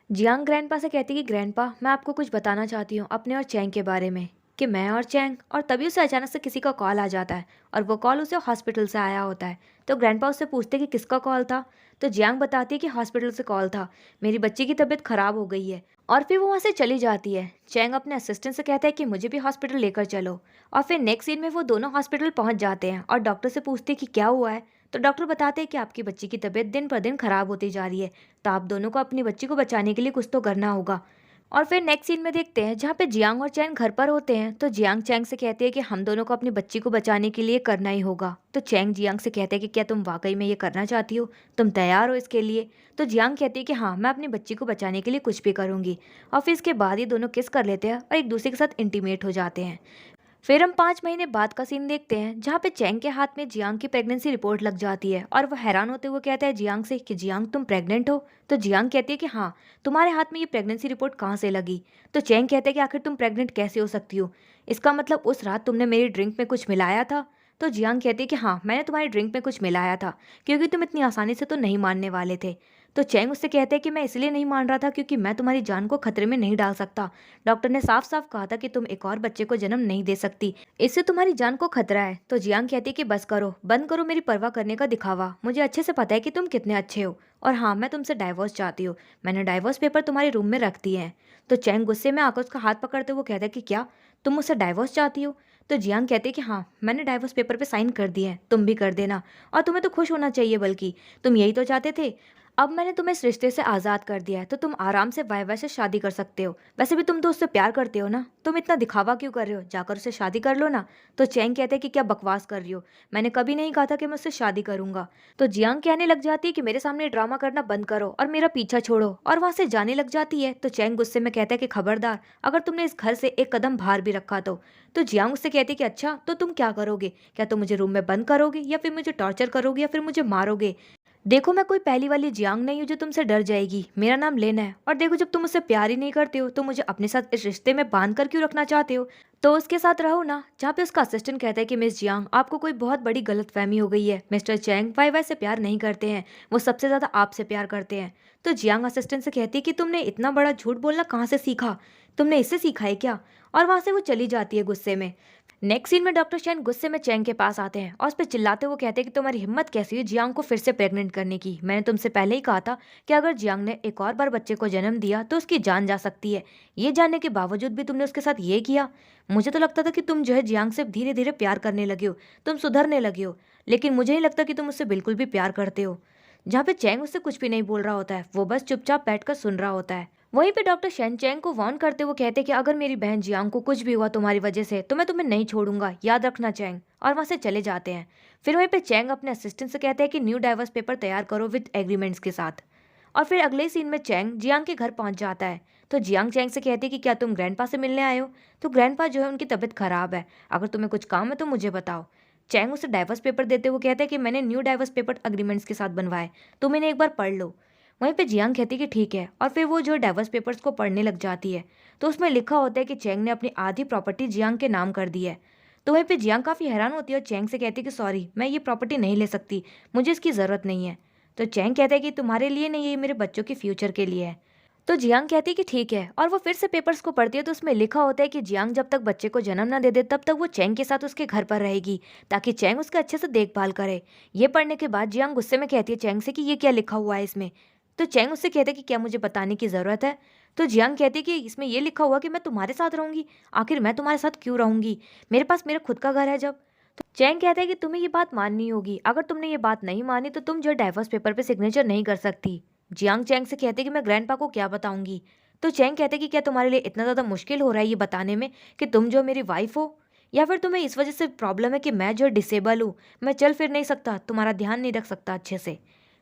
Jiang grandpa से कहती कि ग्रैंडपा मैं आपको कुछ बताना चाहती हूँ अपने और चैंग के बारे में। कि मैं और चैंग और तभी उसे अचानक से किसी का कॉल आ जाता है और वो कॉल उसे हॉस्पिटल से आया होता है। तो ग्रैंडपा उससे पूछते कि किसका कॉल था। तो जियांग बताती है कि हॉस्पिटल से कॉल था, मेरी बच्ची की तबीयत खराब हो गई है। और फिर वो वहाँ से चली जाती है। चैंग अपने असिस्टेंट से कहता है कि मुझे भी हॉस्पिटल लेकर चलो। और फिर नेक्स्ट सीन में वो दोनों हॉस्पिटल पहुंच जाते हैं और डॉक्टर से पूछते हैं कि क्या हुआ है। तो डॉक्टर बताते हैं कि आपकी बच्ची की तबीयत दिन पर दिन खराब होती जा रही है, तो आप दोनों को अपनी बच्ची को बचाने के लिए कुछ तो करना होगा। और फिर नेक्स्ट सीन में देखते हैं जहाँ पे जियांग और चैंग घर पर होते हैं। तो जियांग चैंग से कहती है कि हम दोनों को अपनी बच्ची को बचाने के लिए करना ही होगा। तो चैंग जियांग से कहते हैं कि क्या तुम वाकई में ये करना चाहती हो, तुम तैयार हो इसके लिए। तो जियांग कहती है कि हाँ, मैं अपनी बच्ची को बचाने के लिए कुछ भी करूंगी। और फिर इसके बाद ये दोनों किस कर लेते हैं और एक दूसरे के साथ इंटीमेट हो जाते हैं। फिर हम 5 महीने बाद का सीन देखते हैं जहाँ पे चैंग के हाथ में जियांग की प्रेगनेंसी रिपोर्ट लग जाती है और वो हैरान होते हुए कहता है जियांग से कि जियांग तुम प्रेग्नेंट हो। तो जियांग कहती है कि हाँ, तुम्हारे हाथ में ये प्रेगनेंसी रिपोर्ट कहाँ से लगी। तो चैंग कहते हैं कि आखिर तुम प्रेग्नेंट कैसे हो सकती हो, इसका मतलब उस रात तुमने मेरी ड्रिंक में कुछ मिलाया था। तो जियांग कहती है कि हाँ, मैंने तुम्हारी ड्रिंक में कुछ मिलाया था, क्योंकि तुम इतनी आसानी से तो नहीं मानने वाले थे। तो चैंग उससे कहते हैं कि मैं इसलिए नहीं मान रहा था क्योंकि मैं तुम्हारी जान को खतरे में नहीं डाल सकता। डॉक्टर ने साफ साफ कहा था कि तुम एक और बच्चे को जन्म नहीं दे सकती, इससे तुम्हारी जान को खतरा है। तो जियांग कहती है कि बस करो, बंद करो मेरी परवाह करने का दिखावा, मुझे अच्छे से पता है कि तुम कितने अच्छे हो। और हाँ, मैं तुमसे डाइवोर्स चाहती हूँ, मैंने डाइवोर्स पेपर तुम्हारे रूम में रख दिए हैं। तो चैंग गुस्से में आकर उसका हाथ पकड़ते हुए कहता है कि क्या तुम मुझसे डाइवोर्स चाहती हो। तो जियांग कहती है कि हाँ, मैंने डाइवोर्स पेपर पे साइन कर दिए हैं, तुम भी कर देना। और तुम्हें तो खुश होना चाहिए, बल्कि तुम यही तो चाहते थे। अब मैंने तुम्हें इस रिश्ते से आज़ाद कर दिया है, तो तुम आराम से वाई वाई से शादी कर सकते हो। वैसे भी तुम तो उससे प्यार करते हो ना, तुम इतना दिखावा क्यों कर रहे हो, जाकर उससे शादी कर लो ना। तो चैंग कहते हैं कि क्या बकवास कर रही हो, मैंने कभी नहीं कहा था कि मैं उससे शादी करूंगा। तो जियांग कहने लग जाती है कि मेरे सामने ड्रामा करना बंद करो और मेरा पीछा छोड़ो, और वहां से जाने लग जाती है। तो चैंग गुस्से में कहता है कि खबरदार, अगर तुमने इस घर से एक कदम बाहर भी रखा तो जियांग उससे कहती है कि अच्छा, तो तुम क्या करोगे, क्या तुम मुझे रूम में बंद करोगे या फिर मुझे टॉर्चर करोगे या फिर मुझे मारोगे। देखो, मैं कोई पहली वाली जियांग नहीं हूँ जो तुमसे डर जाएगी, मेरा नाम लेना है। और देखो, जब तुम मुझसे प्यार ही नहीं करते हो तो मुझे अपने साथ इस रिश्ते में बांध कर क्यों रखना चाहते हो, तो उसके साथ रहो ना। जहाँ पे उसका असिस्टेंट कहता है कि मिस जियांग, आपको कोई बहुत बड़ी गलतफहमी हो गई है, मिस्टर चैंग वाई वाई से प्यार नहीं करते हैं, वो सबसे ज्यादा आपसे प्यार करते हैं। तो जियांग असिस्टेंट से कहती है कि तुमने इतना बड़ा झूठ बोलना कहाँ से सीखा, तुमने इससे सीखा है क्या। और वहां से वो चली जाती है गुस्से में। नेक्स्ट सीन में डॉक्टर चैन गुस्से में चैंग के पास आते हैं और उस पर चिल्लाते हुए कहते हैं कि तुम्हारी हिम्मत कैसी हुई जियांग को फिर से प्रेग्नेंट करने की, मैंने तुमसे पहले ही कहा था कि अगर जियांग ने एक और बार बच्चे को जन्म दिया तो उसकी जान जा सकती है, ये जानने के बावजूद भी तुमने उसके साथ ये किया। मुझे तो लगता था कि तुम जो है जियांग से धीरे धीरे प्यार करने लगे हो, तुम सुधरने लगे हो, लेकिन मुझे नहीं लगता कि तुम उससे बिल्कुल भी प्यार करते हो। जहाँ पे चैंग उससे कुछ भी नहीं बोल रहा होता है, वो बस चुपचाप बैठकर सुन रहा होता है। वहीं पे डॉक्टर शेन चैंग को वार्न करते हुए कहते कि अगर मेरी बहन जियांग को कुछ भी हुआ तुम्हारी वजह से तो मैं तुम्हें नहीं छोड़ूंगा, याद रखना चैंग। और वहां से चले जाते हैं। फिर वहीं पे चैंग अपने असिस्टेंट से कहते हैं कि न्यू डाइवर्स पेपर तैयार करो विद एग्रीमेंट्स के साथ। और फिर अगले सीन में चैंग जियांग के घर पहुंच जाता है। तो जियांग चैंग से कहती है कि क्या तुम ग्रैंडपा से मिलने आए हो। तो ग्रैंडपा जो है उनकी तबीयत खराब है, अगर तुम्हें कुछ काम है तो मुझे बताओ। चैंग उसे डाइवर्स पेपर देते हुए कहते हैं कि मैंने न्यू डाइवर्स पेपर अग्रीमेंट्स के साथ बनवाए, तुम इन्हें एक बार पढ़ लो। वहीं पे जियांग कहती कि ठीक है, और फिर वो जो डाइवर्स पेपर्स को पढ़ने लग जाती है। तो उसमें लिखा होता है कि चैंग ने अपनी आधी प्रॉपर्टी जियांग के नाम कर दी है। तो वहीं पे जियांग काफी हैरान होती है और चैंग से कहती है कि सॉरी, मैं ये प्रॉपर्टी नहीं ले सकती, मुझे इसकी जरूरत नहीं है। तो चैंग कहता है कि तुम्हारे लिए नहीं, ये मेरे बच्चों के फ्यूचर के लिए है। तो जियांग कहती है कि ठीक है, और वो फिर से पेपर्स को पढ़ती है। तो उसमें लिखा होता है कि जियांग जब तक बच्चे को जन्म ना दे दे तब तक वो चैंग के साथ उसके घर पर रहेगी, ताकि चैंग उसका अच्छे से देखभाल करे। ये पढ़ने के बाद जियांग गुस्से में कहती है चैंग से कि ये क्या लिखा हुआ है इसमें। तो चैंग उससे कहते कि क्या मुझे बताने की जरूरत है। तो जियांग कहती कि इसमें ये लिखा हुआ कि मैं तुम्हारे साथ रहूंगी, आखिर मैं तुम्हारे साथ क्यों रहूंगी, मेरे पास मेरा खुद का घर है जब। तो चैंग कहता है कि तुम्हें ये बात माननी होगी, अगर तुमने ये बात नहीं मानी तो तुम जो डाइवोर्स पेपर पे सिग्नेचर नहीं कर सकती। जियांग चैंग से कहते कि मैं ग्रैंडपा को क्या बताऊंगी। तो चैंग कहते कि क्या तुम्हारे लिए इतना ज्यादा मुश्किल हो रहा है ये बताने में कि तुम जो मेरी वाइफ हो, या फिर तुम्हें इस वजह से प्रॉब्लम है कि मैं जो डिसेबल हूँ, मैं चल फिर नहीं सकता, तुम्हारा ध्यान नहीं रख सकता अच्छे से।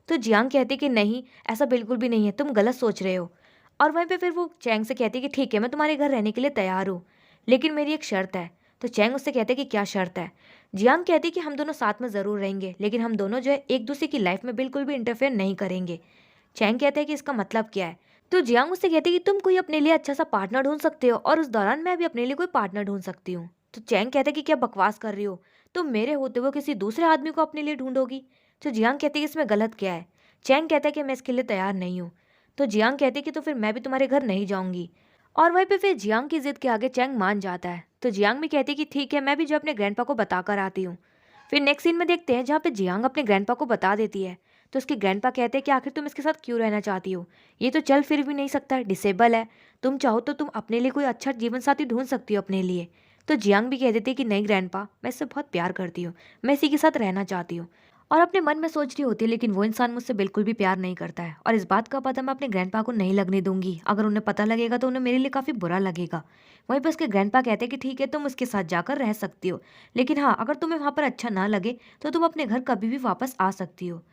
तो जियांग कहती कि नहीं, ऐसा बिल्कुल भी नहीं है, तुम गलत सोच रहे हो। और वहीं पे फिर वो चैंग से कहती कि ठीक है, मैं तुम्हारे घर रहने के लिए तैयार हूँ, लेकिन मेरी एक शर्त है। तो चैंग उससे कहते कि क्या शर्त है। जियांग कहती कि हम दोनों साथ में जरूर रहेंगे, लेकिन हम दोनों जो है एक दूसरे की लाइफ में बिल्कुल भी इंटरफेयर नहीं करेंगे। चैंग कहते हैं कि इसका मतलब क्या है। तो जियांग उससे कहती कि तुम कोई अपने लिए अच्छा सा पार्टनर ढूंढ सकते हो और उस दौरान मैं भी अपने लिए कोई पार्टनर ढूंढ सकती हूँ। तो चैंग कहते कि क्या बकवास कर रही हो, तुम मेरे होते हुए किसी दूसरे आदमी को अपने लिए ढूंढोगी। तो जियांग कहती कि इसमें गलत क्या है। चैंग कहता है कि मैं इसके लिए तैयार नहीं हूँ। तो जियांग कहती कि तो फिर मैं भी तुम्हारे घर नहीं जाऊंगी। और वहीं पे फिर जियांग की जिद के आगे चैंग मान जाता है। तो जियांग भी कहती कि ठीक है, मैं भी जो अपने ग्रैंडपा को बताकर आती हूँ। फिर नेक्स्ट सीन में देखते हैं जहाँ पे जियांग अपने ग्रैंडपा को बता देती है। तो उसके ग्रैंडपा कहते हैं कि आखिर तुम इसके साथ क्यों रहना चाहती हो, ये तो चल फिर भी नहीं सकता, डिसेबल है। तुम चाहो तो तुम अपने लिए कोई अच्छा जीवन साथी ढूंढ सकती हो अपने लिए। तो जियांग भी कह देती है कि नहीं ग्रैंडपा, मैं इससे बहुत प्यार करती हूँ, मैं इसी के साथ रहना चाहती हूँ। और अपने मन में सोच रही होती है लेकिन वो इंसान मुझसे बिल्कुल भी प्यार नहीं करता है, और इस बात का पता मैं अपने ग्रैंडपा को नहीं लगने दूंगी। अगर उन्हें पता लगेगा तो उन्हें मेरे लिए काफी बुरा लगेगा। वहीं पर उसके ग्रैंडपा कहते हैं कि ठीक है, तुम उसके साथ जाकर रह सकती हो, लेकिन हाँ, अगर तुम्हें वहां पर अच्छा ना लगे तो तुम अपने घर कभी भी वापस आ सकती हो।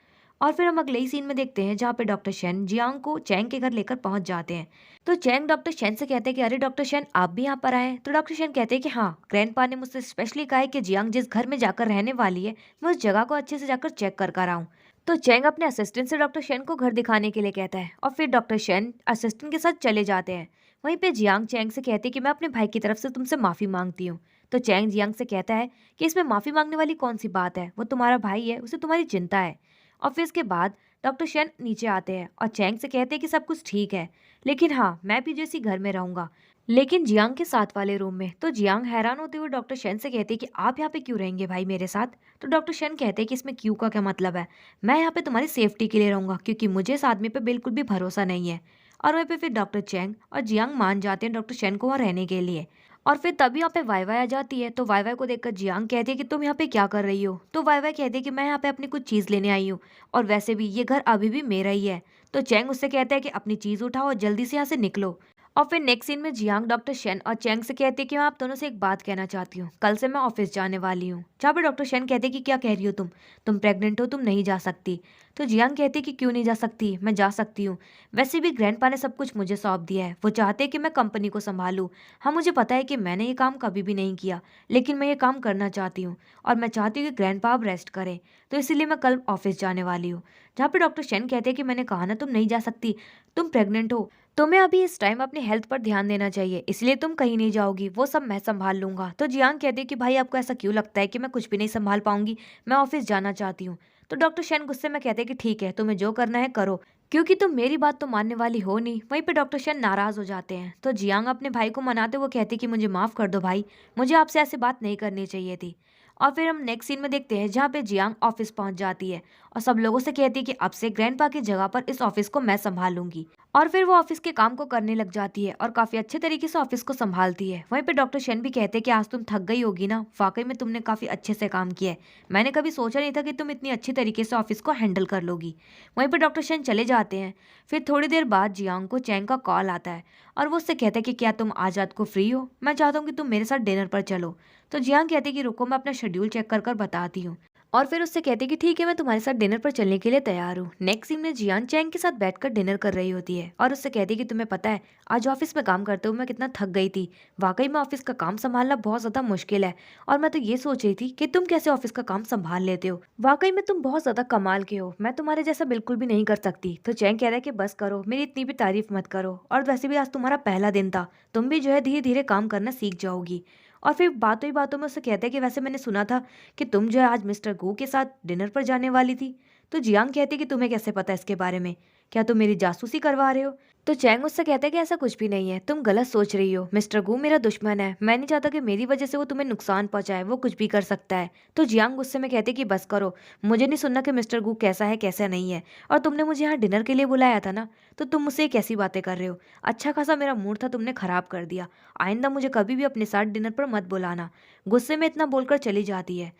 और फिर हम अगले ही सीन में देखते हैं जहाँ पे डॉक्टर शेन जियांग को चैंग के घर लेकर पहुंच जाते हैं। तो चैंग डॉक्टर शेन से कहते हैं कि अरे डॉक्टर शेन, आप भी यहाँ पर आए हैं। तो डॉक्टर शेन कहते हैं कि हाँ, ग्रैंडपा ने मुझसे स्पेशली कहा है कि जियांग जिस घर में जाकर रहने वाली है, मैं उस जगह को अच्छे से जाकर चेक कर आऊं। तो चैंग अपने असिस्टेंट से डॉक्टर शेन को घर दिखाने के लिए कहता है, और फिर डॉक्टर शेन असिस्टेंट के साथ चले जाते हैं। वहीं पे जियांग चैंग से कहती है कि मैं अपने भाई की तरफ से तुमसे माफी मांगती हूँ। तो चैंग जियांग से कहता है कि इसमें माफी मांगने वाली कौन सी बात है, वो तुम्हारा भाई है, उसे तुम्हारी चिंता है। और फिर इसके बाद डॉक्टर शेन नीचे आते हैं और चैंग से कहते हैं कि सब कुछ ठीक है, लेकिन हाँ, मैं भी जैसी घर में रहूंगा, लेकिन जियांग के साथ वाले रूम में। तो जियांग हैरान होते हुए डॉक्टर शेन से कहते हैं कि आप यहाँ पे क्यों रहेंगे भाई मेरे साथ। तो डॉक्टर शेन कहते हैं कि इसमें क्यों का क्या मतलब है, मैं यहाँ पे तुम्हारी सेफ्टी के लिए रहूंगा, क्योंकि मुझे इस आदमी पे बिल्कुल भी भरोसा नहीं है। और वहीं पे फिर डॉक्टर चैंग और जियांग मान जाते हैं डॉक्टर शेन को वहाँ रहने के लिए। और फिर तभी यहाँ पे वाई वाई आ जाती है। तो वाई वाई को देखकर जियांग कहती है कि तुम यहाँ पे क्या कर रही हो। तो वाई वाई कहती है कि मैं यहाँ पे अपनी कुछ चीज लेने आई हूँ, और वैसे भी ये घर अभी भी मेरा ही है। तो चैंग उससे कहता है कि अपनी चीज उठाओ और जल्दी से यहाँ से निकलो। और फिर नेक्स्ट सीन में जियांग डॉक्टर शेन और चैंग से कहती है कि मैं आप दोनों से एक बात कहना चाहती हूँ, कल से मैं ऑफिस जाने वाली हूँ। जहाँ पे डॉक्टर शेन कहते हैं कि क्या कह रही हो तुम प्रेग्नेंट हो, तुम नहीं जा सकती। तो जियांग कहती है कि क्यों नहीं जा सकती, मैं जा सकती हूँ। वैसे भी ग्रैंडपा ने सब कुछ मुझे सौंप दिया है, वो चाहते हैं कि मैं कंपनी को संभालूं। हाँ, मुझे पता है कि मैंने ये काम कभी भी नहीं किया, लेकिन मैं ये काम करना चाहती हूँ, और मैं चाहती हूँ कि ग्रैंडपा अब रेस्ट करें। तो इसीलिए मैं कल ऑफिस जाने वाली हूँ। जहाँ पे डॉक्टर शेन कहते हैं कि मैंने कहा ना, तुम नहीं जा सकती, तुम प्रेग्नेंट हो, तुम्हें अभी इस टाइम अपनी हेल्थ पर ध्यान देना चाहिए, इसलिए तुम कहीं नहीं जाओगी, वो सब मैं संभाल लूंगा। तो जियांग कहते हैं कि भाई आपको ऐसा क्यों लगता है कि मैं कुछ भी नहीं संभाल पाऊंगी, मैं ऑफिस जाना चाहती हूँ। तो डॉक्टर शेन गुस्से में कहते हैं कि ठीक है, तुम्हें जो करना है करो, क्योंकि तुम मेरी बात तो मानने वाली हो नहीं। वहीं पे डॉक्टर शेन नाराज हो जाते हैं। तो जियांग अपने भाई को मनाते हुए कहती कि मुझे माफ कर दो भाई, मुझे आपसे ऐसे बात नहीं करनी चाहिए थी। और फिर हम नेक्स्ट सीन में देखते हैं जहाँ पे जियांग ऑफिस पहुंच जाती है और सब लोगों से कहती है कि अब से ग्रैंडपा की जगह पर इस ऑफिस को मैं संभालूंगी। और फिर वो ऑफिस के काम को करने लग जाती है और काफी अच्छे तरीके से ऑफिस को संभालती है। वहीं पे डॉक्टर शेन भी कहते हैं कि आज तुम थक गई होगी ना, वाकई में तुमने काफी अच्छे से काम किया है, मैंने कभी सोचा नहीं था कि तुम इतनी अच्छी तरीके से ऑफिस को हैंडल कर लोगी। वहीं पे डॉक्टर शेन चले जाते हैं। फिर थोड़ी देर बाद जियांग को चैंग का कॉल आता है और वो उससे कहता है कि क्या तुम आज रात को फ्री हो, मैं चाहता हूँ कि तुम मेरे साथ डिनर पर चलो। तो जियांग कहती है कि रुको, मैं अपना शेड्यूल चेक कर बताती हूँ। और फिर उससे कहती है कि ठीक है, मैं तुम्हारे साथ डिनर पर चलने के लिए तैयार हूँ। नेक्स्ट सीन में जियान चैंग के साथ बैठकर डिनर कर रही होती है और उससे कहती है कि तुम्हें पता है, आज ऑफिस में काम करते हुए मैं कितना थक गई थी। वाकई में ऑफिस का काम संभालना बहुत ज्यादा मुश्किल है, और मैं तो ये सोच रही थी कि तुम कैसे ऑफिस का काम संभाल लेते हो। वाकई में तुम बहुत ज्यादा कमाल के हो, मैं तुम्हारे जैसा बिल्कुल भी नहीं कर सकती। तो चैंग कह रहा है कि बस करो, मेरी इतनी भी तारीफ मत करो, और वैसे भी आज तुम्हारा पहला दिन था, तुम भी जो है धीरे धीरे काम करना सीख जाओगी। और फिर बातों ही बातों में उससे कहता है कि वैसे मैंने सुना था कि तुम जो है आज मिस्टर गू के साथ डिनर पर जाने वाली थी। तो जियांग कहती है कि तुम्हें कैसे पता इसके बारे में, क्या तुम मेरी जासूसी करवा रहे हो। तो चैंग उससे कहता है कि ऐसा कुछ भी नहीं है, तुम गलत सोच रही हो, मिस्टर गू मेरा दुश्मन है, मैं नहीं चाहता कि मेरी वजह से वो तुम्हें नुकसान पहुंचाए, वो कुछ भी कर सकता है। तो जियांग गुस्से में कहते कि बस करो, मुझे नहीं सुनना कि मिस्टर गू कैसा है कैसा नहीं है, और तुमने मुझे यहाँ डिनर के लिए बुलाया था ना, तो तुम मुझसे कैसी बातें कर रहे हो। अच्छा खासा मेरा मूड था, तुमने खराब कर दिया, आइंदा मुझे कभी भी अपने साथ डिनर पर मत बुलाना। गुस्से में इतना बोलकर चली जाती है।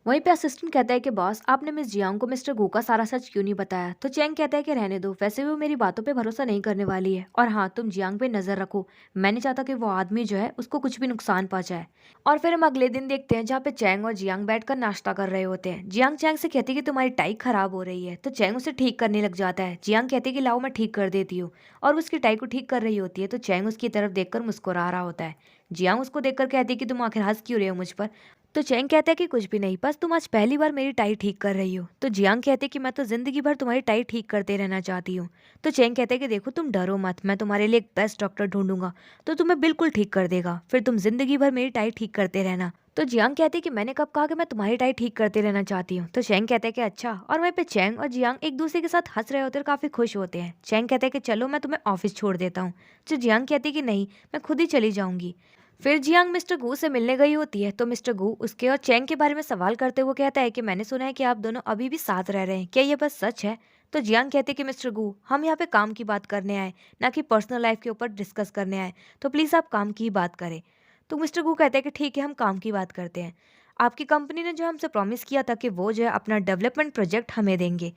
वहीं पे असिस्टेंट कहता है कि बॉस, आपने मिस जियांग को मिस्टर गू का सारा सच क्यों नहीं बताया। तो चैंग कहता है कि रहने दो, वैसे भी वो मेरी बातों पे भरोसा नहीं करने वाली है, और हाँ, तुम जियांग पे नजर रखो, मैं नहीं चाहता कि वो आदमी जो है उसको कुछ भी नुकसान पहुंचाए। और फिर हम अगले दिन देखते हैं जहाँ पे चैंग और जियांग बैठकर नाश्ता कर रहे होते हैं। जियांग चैंग से कहती है कि तुम्हारी टाई खराब हो रही है। तो चैंग उसे ठीक करने लग जाता है। जियांग कहती है कि लाओ मैं ठीक कर देती हूँ, और उसकी टाई को ठीक कर रही होती है। तो चैंग उसकी तरफ देखकर मुस्कुरा रहा होता है। जियांग उसको देखकर कहती है कि तुम आखिर हंस क्यों रहे हो मुझ पर। तो चैंग कहता है कि कुछ भी नहीं, बस तुम आज पहली बार मेरी टाई ठीक कर रही हो। तो जियांग कहते हैं कि मैं तो जिंदगी भर तुम्हारी टाई ठीक करते रहना चाहती हूँ। तो चैंग कहते हैं कि देखो तुम डरो मत, मैं तुम्हारे लिए एक बेस्ट डॉक्टर ढूंढूंगा तो तुम्हें बिल्कुल ठीक कर देगा, फिर तुम जिंदगी भर मेरी टाई ठीक करते रहना। तो जियांग कहते हैं कि मैंने कब कहा कि मैं तुम्हारी टाई ठीक करते रहना चाहती हूँ। तो चैंग कहते हैं कि अच्छा, और वहीं पे चैंग और जियांग एक दूसरे के साथ हंस रहे होते हैं और काफी खुश होते हैं। चैंग कहते हैं कि चलो मैं तुम्हें ऑफिस छोड़ देता हूँ। तो जियांग कहती है कि नहीं, मैं खुद ही चली जाऊंगी। फिर जियांग मिस्टर गू से मिलने गई होती है, तो मिस्टर गू उसके और चैंग के बारे में सवाल करते हुए कहता है कि मैंने सुना है कि आप दोनों अभी भी साथ रह रहे हैं, क्या ये बस सच है? तो जियांग कहते हैं कि मिस्टर गू, हम यहाँ पे काम की बात करने आए, ना कि पर्सनल लाइफ के ऊपर डिस्कस करने आए, तो प्लीज़ आप काम की ही बात करें। तो मिस्टर गू कहते हैं कि ठीक है, हम काम की बात करते हैं। आपकी कंपनी ने जो हमसे प्रॉमिस किया था कि वो जो है अपना डेवलपमेंट प्रोजेक्ट हमें देंगे,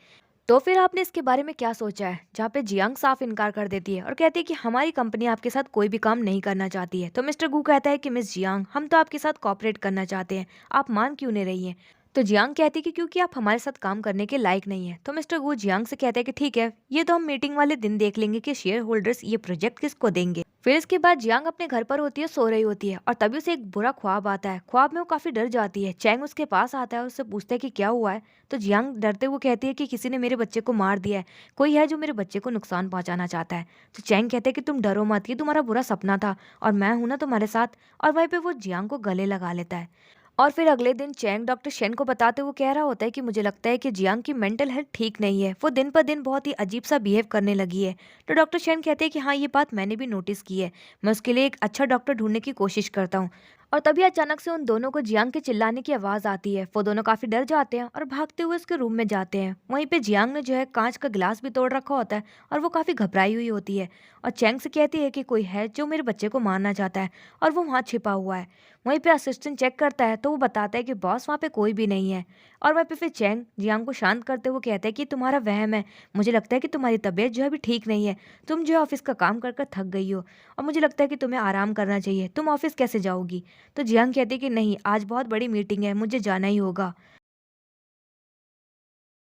तो फिर आपने इसके बारे में क्या सोचा है? जहाँ पे जियांग साफ इनकार कर देती है और कहती है कि हमारी कंपनी आपके साथ कोई भी काम नहीं करना चाहती है। तो मिस्टर गू कहता है कि मिस जियांग, हम तो आपके साथ कॉपरेट करना चाहते हैं, आप मान क्यों नहीं रही हैं? तो जियांग कहती है कि क्योंकि आप हमारे साथ काम करने के लायक नहीं है। तो मिस्टर गू जियांग से कहते हैं कि ठीक है, ये तो हम मीटिंग वाले दिन देख लेंगे कि शेयर होल्डर्स ये प्रोजेक्ट किसको देंगे। फिर इसके बाद जियांग अपने घर पर होती है, सो रही होती है, और तभी उसे एक बुरा ख्वाब आता है। ख्वाब में वो काफी डर जाती है। चैंग उसके पास आता है और उससे पूछता है कि क्या हुआ है। तो जियांग डरते हुए कहती है कि किसी ने मेरे बच्चे को मार दिया है, कोई है जो मेरे बच्चे को नुकसान पहुंचाना चाहता है। तो चैंग कहते हैं कि तुम डरो मत, ये तुम्हारा बुरा सपना था और मैं हूं ना तुम्हारे साथ। और वहीं पे वो जियांग को गले लगा लेता है। और फिर अगले दिन चैंग डॉक्टर शेन को बताते हुए कह रहा होता है कि मुझे लगता है कि जियांग की मेंटल हेल्थ ठीक नहीं है, वो दिन पर दिन बहुत ही अजीब सा बिहेव करने लगी है। तो डॉक्टर शेन कहते हैं कि हाँ, ये बात मैंने भी नोटिस की है, मैं उसके लिए एक अच्छा डॉक्टर ढूंढने की कोशिश करता हूँ। और तभी अचानक से उन दोनों को जियांग के चिल्लाने की आवाज आती है। वो दोनों काफी डर जाते हैं और भागते हुए उसके रूम में जाते हैं। वहीं पे जियांग ने जो है कांच का गिलास भी तोड़ रखा होता है और वो काफी घबराई हुई होती है, और चैंग से कहती है कि कोई है जो मेरे बच्चे को मारना चाहता है और वो वहाँ छिपा हुआ है। वहीं पे असिस्टेंट चेक करता है तो वो बताता है कि बॉस वहाँ पे कोई भी नहीं है। और वहीं पे फिर चैंग जियांग को शांत करते हुए कहता है कि तुम्हारा वहम है, मुझे लगता है कि तुम्हारी तबीयत जो है अभी ठीक नहीं है, तुम जो है ऑफिस का काम कर कर थक गई हो और मुझे लगता है कि तुम्हें आराम करना चाहिए, तुम ऑफिस कैसे जाओगी? तो जियांग कहती है कि नहीं, आज बहुत बड़ी मीटिंग है, मुझे जाना ही होगा।